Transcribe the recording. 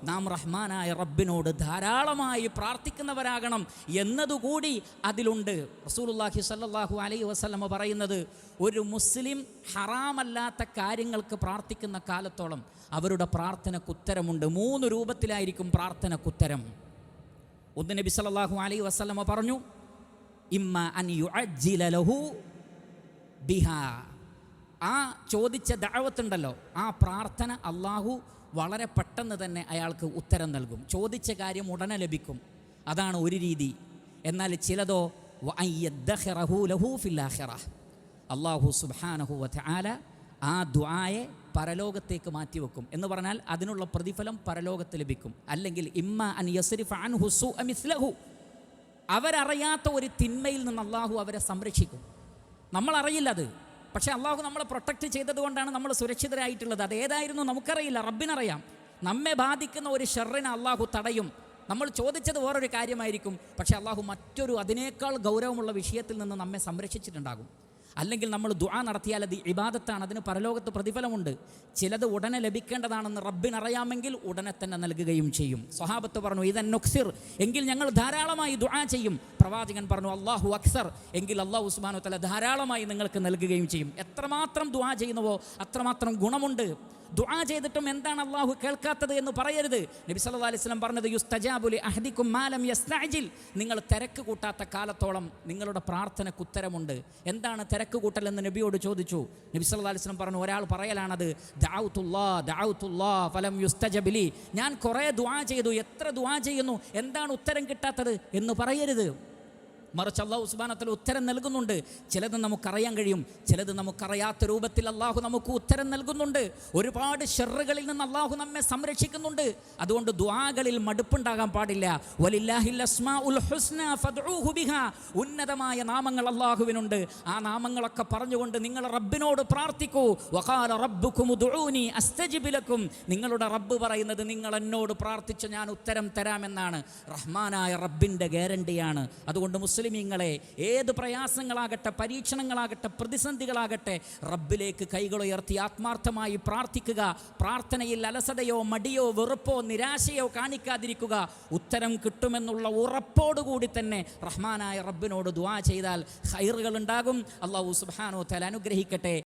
നാം റഹ്മാനായ റബ്ബിനോട് ധാരാളമായി പ്രാർത്ഥിക്കുന്നവരാകണം എന്നതുകൂടി അതിലുണ്ട്. റസൂലുള്ളാഹി സ്വല്ലല്ലാഹു അലൈഹി വസല്ലമ പറയുന്നത്, ഒരു മുസ്ലിം ഹറാമല്ലാത്ത കാര്യങ്ങൾക്ക് പ്രാർത്ഥിക്കുന്ന കാലത്തോളം അവരുടെ പ്രാർത്ഥനക്കുത്തരമുണ്ട്. 3 രൂപത്തിലായിരിക്കും പ്രാർത്ഥനക്കുത്തരം. ഒന്ന്, നബി സല്ലല്ലാഹു അലൈഹി വസല്ലമ പറഞ്ഞു, ഇമ്മ അൻ യുഅജ്ജില ലഹു ബിഹാ. ആ ചോദിച്ച ദഅവത്തുണ്ടല്ലോ, ആ പ്രാർത്ഥന അള്ളാഹു വളരെ പെട്ടെന്ന് തന്നെ അയാൾക്ക് ഉത്തരം നൽകും. ചോദിച്ച കാര്യം ഉടനെ ലഭിക്കും. അതാണ് ഒരു രീതി. എന്നാൽ ചിലതോ വഅൻ യദ്ഖറഹു ലഹു ഫിൽ ആഖിറ. അല്ലാഹു സുബ്ഹാനഹു വതആല ആ ദുആയെ പരലോകത്തേക്ക് മാറ്റിവെക്കും. എന്ന് പറഞ്ഞാൽ അതിനുള്ള പ്രതിഫലം പരലോകത്ത് ലഭിക്കും. അല്ലെങ്കിൽ ഇമ്മ അൻ യസ്രിഫ അൻഹു സുഅ മിസ്ലഹു. അവരറിയാത്ത ഒരു തിന്മയിൽ നിന്ന് അള്ളാഹു അവരെ സംരക്ഷിക്കും. നമ്മളറിയില്ല അത്, പക്ഷേ അള്ളാഹു നമ്മളെ പ്രൊട്ടക്റ്റ് ചെയ്തത് കൊണ്ടാണ് നമ്മൾ സുരക്ഷിതരായിട്ടുള്ളത്. അതേതായിരുന്നു നമുക്കറിയില്ല, റബ്ബിനറിയാം. നമ്മെ ബാധിക്കുന്ന ഒരു ഷർറിനെ അള്ളാഹു തടയും. നമ്മൾ ചോദിച്ചത് വേറൊരു കാര്യമായിരിക്കും, പക്ഷേ അള്ളാഹു മറ്റൊരു അതിനേക്കാൾ ഗൗരവമുള്ള വിഷയത്തിൽ നിന്ന് നമ്മെ സംരക്ഷിച്ചിട്ടുണ്ടാകും. അല്ലെങ്കിൽ നമ്മൾ ദുആ നടത്തിയാൽ അത് ഇബാദത്താണ്, അതിന് പരലോകത്ത് പ്രതിഫലമുണ്ട്. ചിലത് ഉടനെ ലഭിക്കേണ്ടതാണെന്ന് റബ്ബിനറിയാമെങ്കിൽ ഉടനെ തന്നെ നൽകുകയും ചെയ്യും. സ്വഹാബത്ത് പറഞ്ഞു, ഇദൻ നുക്സിർ, എങ്കിൽ ഞങ്ങൾ ധാരാളമായി ദുആ ചെയ്യും. പ്രവാചകൻ പറഞ്ഞു, അല്ലാഹു അക്സർ, എങ്കിൽ അല്ലാഹു സുബ്ഹാനഹു വതആല ധാരാളമായി നിങ്ങൾക്ക് നൽകുകയും ചെയ്യും. എത്രമാത്രം ദുആ ചെയ്യുന്നുവോ അത്രമാത്രം ഗുണമുണ്ട്. ദുആ ചെയ്തിട്ടും എന്താണ് അള്ളാഹു കേൾക്കാത്തത് എന്ന് പറയരുത്. നബി സല്ലല്ലാഹു അലൈഹി വസല്ലം പറഞ്ഞത്, യുസ്തജാബു ലി അഹദികും മാ ലം യസ്തഅജിൽ. നിങ്ങൾ തിരക്ക് കൂട്ടാത്ത കാലത്തോളം നിങ്ങളുടെ പ്രാർത്ഥനയ്ക്ക് ഉത്തരമുണ്ട്. എന്താണ് തിരക്ക് കൂട്ടൽ എന്ന് നബിയോട് ചോദിച്ചു. നബി സല്ലല്ലാഹു അലൈഹി വസല്ലം പറഞ്ഞു, ഒരാൾ പറയലാണത്, ദഅഉതുല്ലാഹ് ഫലം യുസ്തജബ് ലി. ഞാൻ കുറേ ദുആ ചെയ്തു, എത്ര ദുആ ചെയ്യുന്നു, എന്താണ് ഉത്തരം കിട്ടാത്തത് എന്ന് പറയരുത്. മറിച്ച് അല്ലാഹു സുബ്ഹാനഹു വ തആല ഉത്തരം നൽകുന്നുണ്ട്. ചിലത് നമുക്കറിയാൻ കഴിയും, ചിലത് നമുക്കറിയാത്ത രൂപത്തിൽ അല്ലാഹു നമുക്ക് ഉത്തരം നൽകുന്നുണ്ട്. ഒരുപാട് ഷർറുകളിൽ നിന്ന് അല്ലാഹു നമ്മെ സംരക്ഷിക്കുന്നുണ്ട്. അതുകൊണ്ട് ദുആകളിൽ മടുപ്പുണ്ടാകാൻ പാടില്ല. വലില്ലാഹിൽ അസ്മാഉൽ ഹുസ്ന ഫദ്ഉഹു ബിഹാ. ഉന്നതമായ നാമങ്ങൾ അല്ലാഹുവിനുണ്ട്. ആ നാമങ്ങളൊക്കെ പറഞ്ഞുകൊണ്ട് നിങ്ങൾ റബ്ബിനോട് പ്രാർത്ഥിക്കൂ. വഖാല റബ്ബുകും ഉദ്ഉനി അസ്തജിബ് ലക്കും. നിങ്ങളുടെ റബ്ബ് പറയുന്നത്, നിങ്ങൾ എന്നോട് പ്രാർത്ഥിച്ച് ഞാൻ ഉത്തരം തരാമെന്നാണ്. റഹ്മാനായ റബ്ബിൻ്റെ ഗ്യാരണ്ടിയാണ്. അതുകൊണ്ട് മുസ്ലിമീങ്ങളെ, ഏത് പ്രയാസങ്ങളാകട്ടെ, പരീക്ഷണങ്ങളാകട്ടെ, പ്രതിസന്ധികളാകട്ടെ, റബ്ബിലേക്ക് കൈകളുയർത്തി ആത്മാർത്ഥമായി പ്രാർത്ഥിക്കുക. പ്രാർത്ഥനയിൽ അലസതയോ മടിയോ വെറുപ്പോ നിരാശയോ കാണിക്കാതിരിക്കുക. ഉത്തരം കിട്ടുമെന്നുള്ള ഉറപ്പോടുകൂടി തന്നെ റഹ്മാനായ റബ്ബിനോട് ദുആ ചെയ്താൽ ഖൈറുകൾ ഉണ്ടാകും. അല്ലാഹു സുബ്ഹാനഹു വ തആല അനുഗ്രഹിക്കട്ടെ.